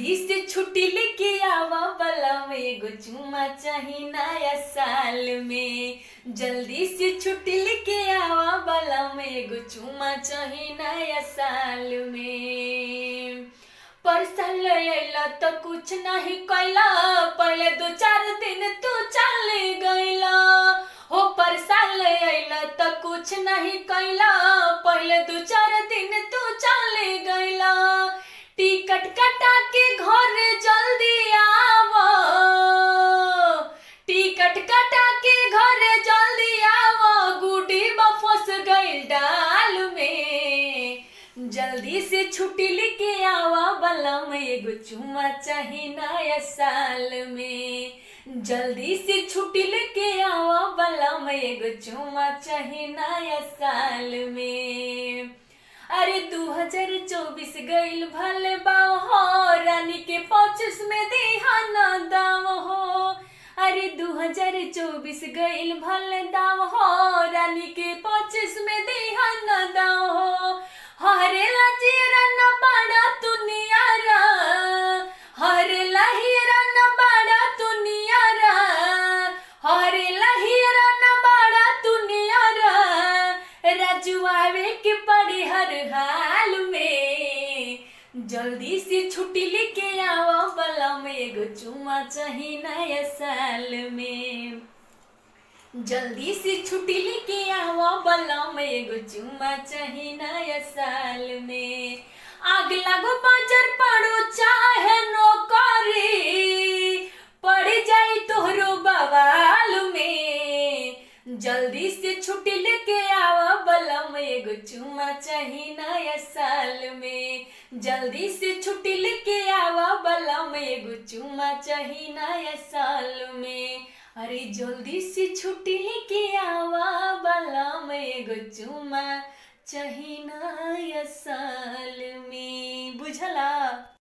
जल्दी से छुट्टी लेके आवा बलम एगो चुम्मा चाही नया साल में। जल्दी से छुट्टी लेके आवा बलम एगो चुम्मा चाही नया साल में। पर साल अइला तो कुछ नहीं कैला, पहले 2-4 दिन तू चले गइला हो। पर साल अइला तो कुछ नहीं कैला, पहले 2-4 दिन तू चले गइला। टिकट कटा के घर जल्दी आवा, टिकट कटा के घर जल्दी आवा, गुडी फंस गइल डाल में। जल्दी से छुट्टी लेके आवा बलम एगो चुम्मा चाही नया साल में। जल्दी से छुट्टी लेके आवा बलम एगो चुम्मा चाही नया साल में। अरे 2024 गइल भले बाव हो, रानी के 25 में देहाना दाव हो। अरे 2024 गइल भले दाव हो, रानी के 25 में देहाना दाव हो। हरे लजीरा न बड़ा दुनियारा, हरे लहीरा न बड़ा दुनियारा, हरे लहीरा न बड़ा दुनियारा। राजू आवे के पड़ी हर हाल में। जल्दी से छुट्टी लेके आवा बलम एगो चुम्मा चाही नया साल में। जल्दी से छुट्टी लेके आवा बलम एगो चुम्मा चाही नया साल में। आग लगो बाजार पड़ो चाहे नौकरी, पड़ जाई तोहरो बवाल में। जल्दी से छुट्टी लेके आवा बलम एगो चुम्मा चाही नया साल में। जल्दी से छुट्टी लेके आवा बलम एगो चुम्मा चाही नया साल में। अरे जल्दी से छुट्टी लेके आवा बलम एगो चुम्मा चाही नया साल में। बुझला।